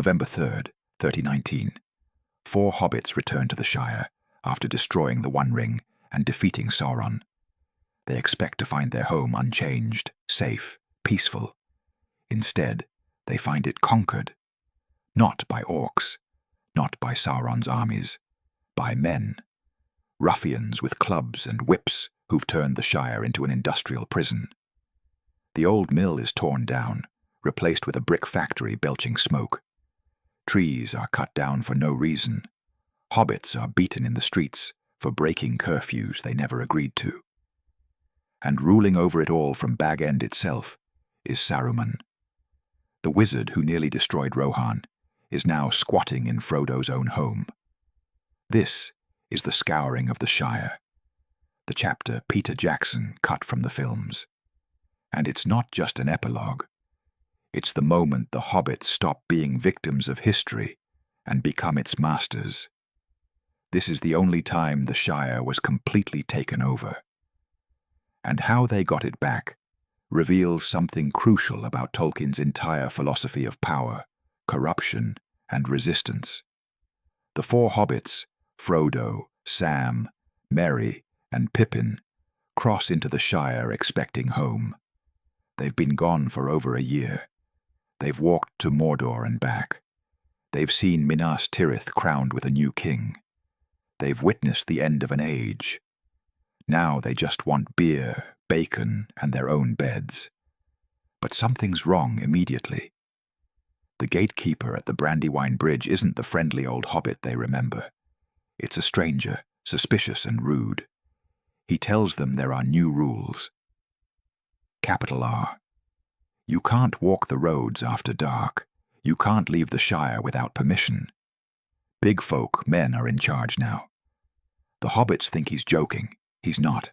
November 3rd, 3019. 4 hobbits return to the Shire after destroying the One Ring and defeating Sauron. They expect to find their home unchanged, safe, peaceful. Instead, they find it conquered. Not by orcs, not by Sauron's armies, by men. Ruffians with clubs and whips who've turned the Shire into an industrial prison. The old mill is torn down, replaced with a brick factory belching smoke. Trees are cut down for no reason. Hobbits are beaten in the streets for breaking curfews they never agreed to. And ruling over it all from Bag End itself is Saruman. The wizard who nearly destroyed Rohan is now squatting in Frodo's own home. This is the scouring of the Shire, the chapter Peter Jackson cut from the films. And it's not just an epilogue. It's the moment the hobbits stop being victims of history and become its masters. This is the only time the Shire was completely taken over. And how they got it back reveals something crucial about Tolkien's entire philosophy of power, corruption, and resistance. The 4 hobbits, Frodo, Sam, Merry, and Pippin, cross into the Shire expecting home. They've been gone for over a year. They've walked to Mordor and back. They've seen Minas Tirith crowned with a new king. They've witnessed the end of an age. Now they just want beer, bacon, and their own beds. But something's wrong immediately. The gatekeeper at the Brandywine Bridge isn't the friendly old hobbit they remember. It's a stranger, suspicious and rude. He tells them there are new rules. Capital R. You can't walk the roads after dark. You can't leave the Shire without permission. Big folk, men, are in charge now. The hobbits think he's joking. He's not.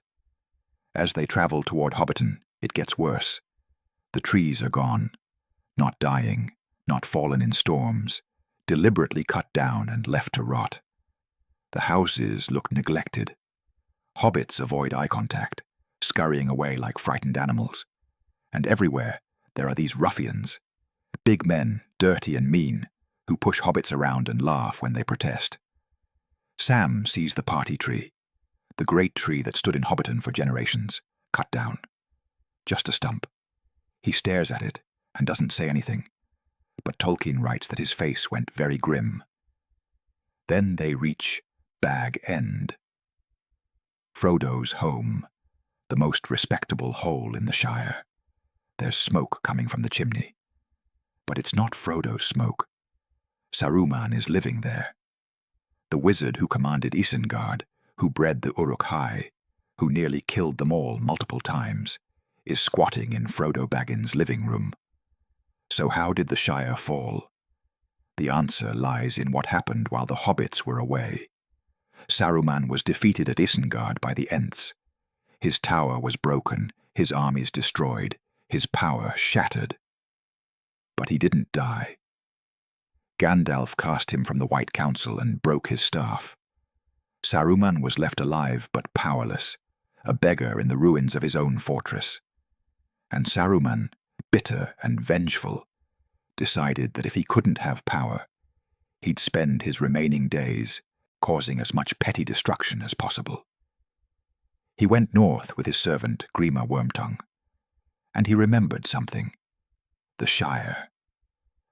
As they travel toward Hobbiton, it gets worse. The trees are gone. Not dying, not fallen in storms, deliberately cut down and left to rot. The houses look neglected. Hobbits avoid eye contact, scurrying away like frightened animals. And everywhere, there are these ruffians, big men, dirty and mean, who push hobbits around and laugh when they protest. Sam sees the party tree, the great tree that stood in Hobbiton for generations, cut down. Just a stump. He stares at it and doesn't say anything, but Tolkien writes that his face went very grim. Then they reach Bag End. Frodo's home, the most respectable hole in the Shire. There's smoke coming from the chimney. But it's not Frodo's smoke. Saruman is living there. The wizard who commanded Isengard, who bred the Uruk-hai, who nearly killed them all multiple times, is squatting in Frodo Baggins' living room. So how did the Shire fall? The answer lies in what happened while the hobbits were away. Saruman was defeated at Isengard by the Ents. His tower was broken, his armies destroyed, his power shattered. But he didn't die. Gandalf cast him from the White Council and broke his staff. Saruman was left alive but powerless, a beggar in the ruins of his own fortress. And Saruman, bitter and vengeful, decided that if he couldn't have power, he'd spend his remaining days causing as much petty destruction as possible. He went north with his servant Grima Wormtongue, and he remembered something. The Shire.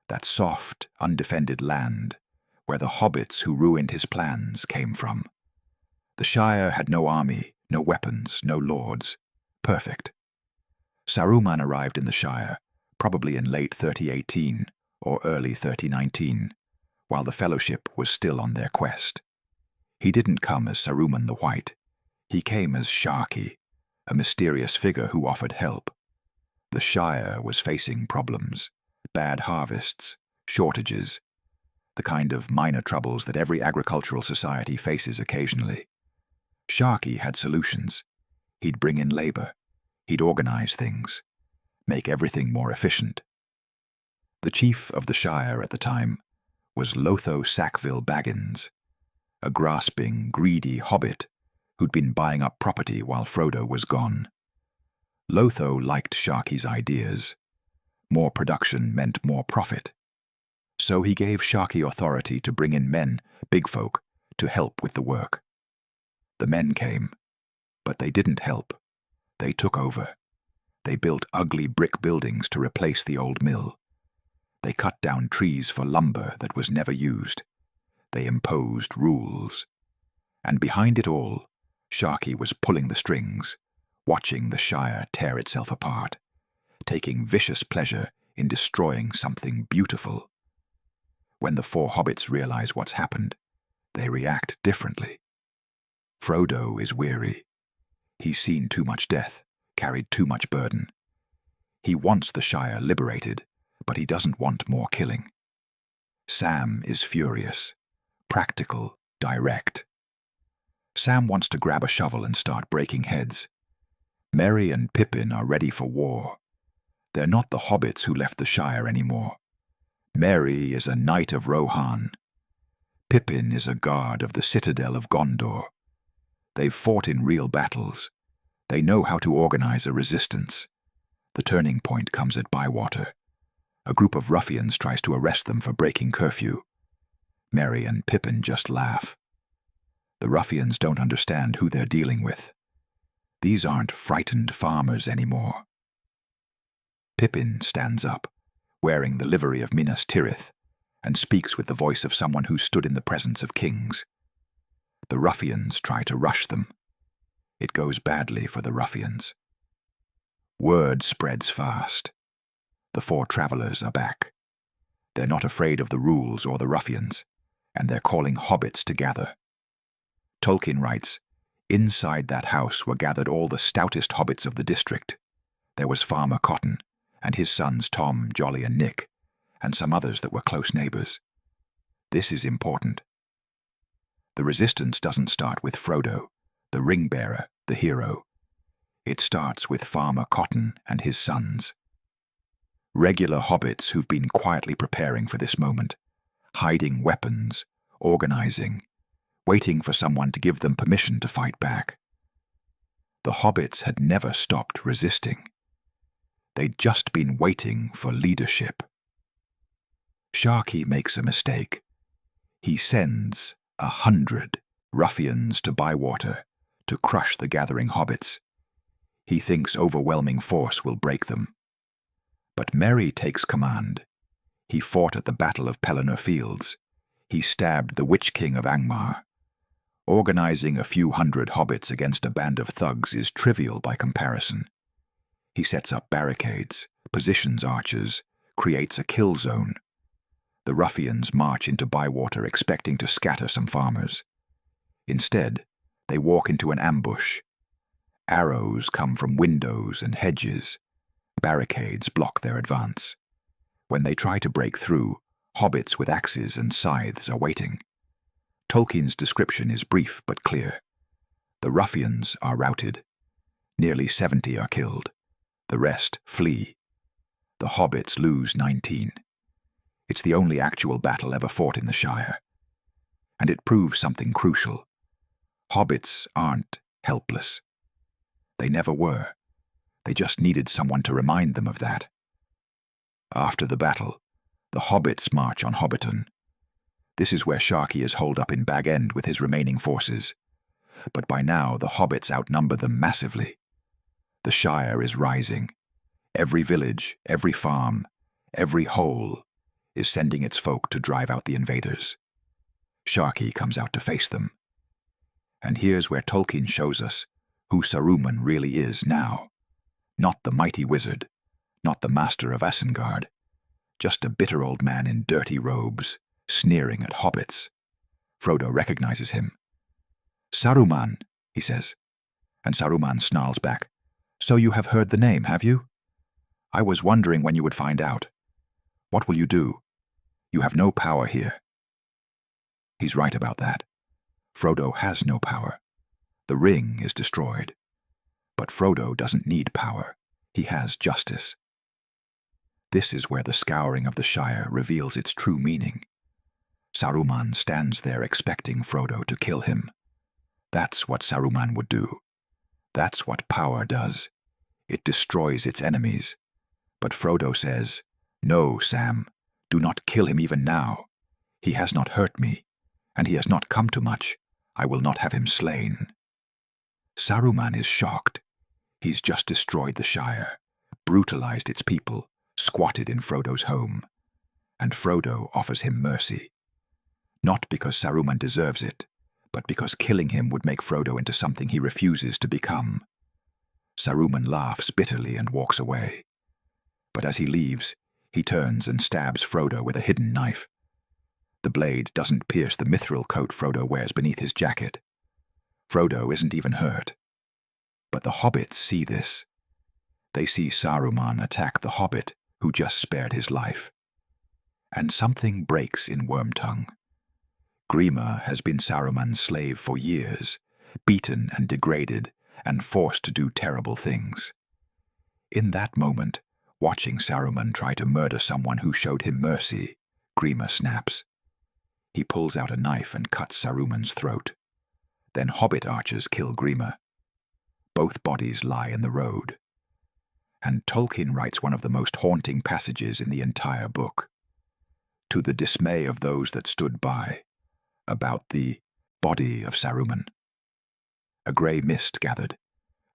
That soft, undefended land where the hobbits who ruined his plans came from. The Shire had no army, no weapons, no lords. Perfect. Saruman arrived in the Shire, probably in late 3018 or early 3019, while the Fellowship was still on their quest. He didn't come as Saruman the White. He came as Sharky, a mysterious figure who offered help. The Shire was facing problems, bad harvests, shortages, the kind of minor troubles that every agricultural society faces occasionally. Sharky had solutions. He'd bring in labor. He'd organize things, make everything more efficient. The chief of the Shire at the time was Lotho Sackville Baggins, a grasping, greedy hobbit who'd been buying up property while Frodo was gone. Lotho liked Sharky's ideas. More production meant more profit. So he gave Shire authority to bring in men, big folk, to help with the work. The men came, but they didn't help. They took over. They built ugly brick buildings to replace the old mill. They cut down trees for lumber that was never used. They imposed rules. And behind it all, Shire was pulling the strings, watching the Shire tear itself apart, taking vicious pleasure in destroying something beautiful. When the four hobbits realize what's happened, they react differently. Frodo is weary. He's seen too much death, carried too much burden. He wants the Shire liberated, but he doesn't want more killing. Sam is furious, practical, direct. Sam wants to grab a shovel and start breaking heads. Merry and Pippin are ready for war. They're not the hobbits who left the Shire anymore. Merry is a knight of Rohan. Pippin is a guard of the citadel of Gondor. They've fought in real battles. They know how to organize a resistance. The turning point comes at Bywater. A group of ruffians tries to arrest them for breaking curfew. Merry and Pippin just laugh. The ruffians don't understand who they're dealing with. These aren't frightened farmers anymore. Pippin stands up, wearing the livery of Minas Tirith, and speaks with the voice of someone who stood in the presence of kings. The ruffians try to rush them. It goes badly for the ruffians. Word spreads fast. The four travelers are back. They're not afraid of the rules or the ruffians, and they're calling hobbits to gather. Tolkien writes, "Inside that house were gathered all the stoutest hobbits of the district. There was Farmer Cotton, and his sons Tom, Jolly, and Nick, and some others that were close neighbors. This is important. The resistance doesn't start with Frodo, the ring-bearer, the hero. It starts with Farmer Cotton and his sons. Regular hobbits who've been quietly preparing for this moment, hiding weapons, organizing, waiting for someone to give them permission to fight back. The hobbits had never stopped resisting. They'd just been waiting for leadership. Sharkey makes a mistake. He sends 100 ruffians to Bywater to crush the gathering hobbits. He thinks overwhelming force will break them. But Merry takes command. He fought at the Battle of Pelennor Fields. He stabbed the Witch King of Angmar. Organizing a few hundred hobbits against a band of thugs is trivial by comparison. He sets up barricades, positions archers, creates a kill zone. The ruffians march into Bywater expecting to scatter some farmers. Instead, they walk into an ambush. Arrows come from windows and hedges. Barricades block their advance. When they try to break through, hobbits with axes and scythes are waiting. Tolkien's description is brief but clear. The ruffians are routed. Nearly 70 are killed. The rest flee. The hobbits lose 19. It's the only actual battle ever fought in the Shire. And it proves something crucial. Hobbits aren't helpless. They never were. They just needed someone to remind them of that. After the battle, the hobbits march on Hobbiton. This is where Sharkey is holed up in Bag End with his remaining forces. But by now the hobbits outnumber them massively. The Shire is rising. Every village, every farm, every hole is sending its folk to drive out the invaders. Sharkey comes out to face them. And here's where Tolkien shows us who Saruman really is now. Not the mighty wizard, not the master of Isengard, just a bitter old man in dirty robes, sneering at hobbits. Frodo recognizes him. "Saruman," he says, and Saruman snarls back, "So you have heard the name, have you? I was wondering when you would find out. What will you do? You have no power here." He's right about that. Frodo has no power. The ring is destroyed. But Frodo doesn't need power. He has justice. This is where the scouring of the Shire reveals its true meaning. Saruman stands there expecting Frodo to kill him. That's what Saruman would do. That's what power does. It destroys its enemies. But Frodo says, "No, Sam, Do not kill him even now. He has not hurt me, and he has not come to much. I will not have him slain. Saruman is shocked. He's just destroyed the Shire, brutalized its people, squatted in Frodo's home. And Frodo offers him mercy. Not because Saruman deserves it, but because killing him would make Frodo into something he refuses to become. Saruman laughs bitterly and walks away. But as he leaves, he turns and stabs Frodo with a hidden knife. The blade doesn't pierce the mithril coat Frodo wears beneath his jacket. Frodo isn't even hurt. But the hobbits see this. They see Saruman attack the hobbit who just spared his life. And something breaks in Wormtongue. Grima has been Saruman's slave for years, beaten and degraded, and forced to do terrible things. In that moment, watching Saruman try to murder someone who showed him mercy, Grima snaps. He pulls out a knife and cuts Saruman's throat. Then hobbit archers kill Grima. Both bodies lie in the road. And Tolkien writes one of the most haunting passages in the entire book. To the dismay of those that stood by, about the body of Saruman. A grey mist gathered,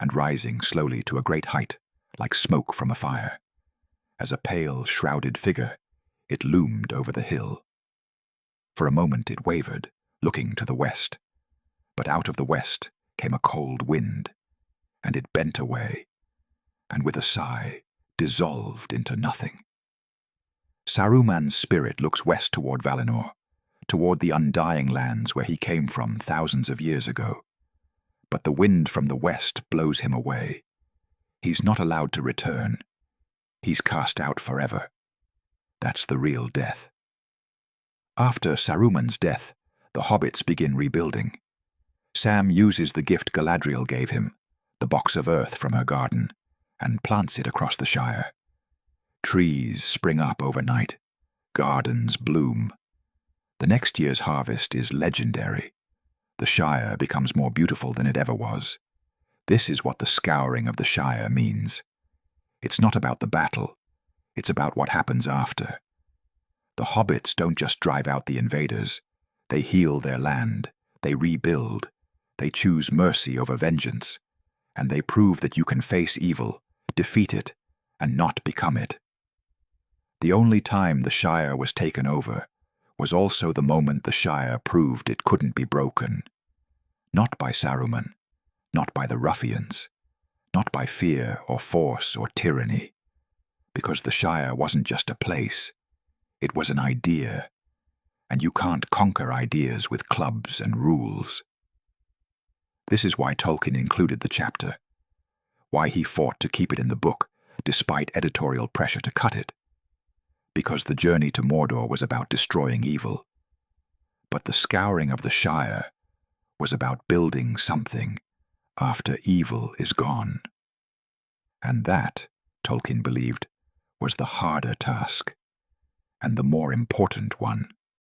and rising slowly to a great height, like smoke from a fire. As a pale, shrouded figure, it loomed over the hill. For a moment it wavered, looking to the west, but out of the west came a cold wind, and it bent away, and with a sigh dissolved into nothing. Saruman's spirit looks west toward Valinor, toward the undying lands where he came from thousands of years ago. But the wind from the west blows him away. He's not allowed to return. He's cast out forever. That's the real death. After Saruman's death, the hobbits begin rebuilding. Sam uses the gift Galadriel gave him, the box of earth from her garden, and plants it across the Shire. Trees spring up overnight. Gardens bloom. The next year's harvest is legendary. The Shire becomes more beautiful than it ever was. This is what the scouring of the Shire means. It's not about the battle. It's about what happens after. The hobbits don't just drive out the invaders. They heal their land. They rebuild. They choose mercy over vengeance. And they prove that you can face evil, defeat it, and not become it. The only time the Shire was taken over was also the moment the Shire proved it couldn't be broken. Not by Saruman, not by the ruffians, not by fear or force or tyranny, because the Shire wasn't just a place, it was an idea, and you can't conquer ideas with clubs and rules. This is why Tolkien included the chapter, why he fought to keep it in the book despite editorial pressure to cut it. Because the journey to Mordor was about destroying evil. But the scouring of the Shire was about building something after evil is gone. And that, Tolkien believed, was the harder task, and the more important one.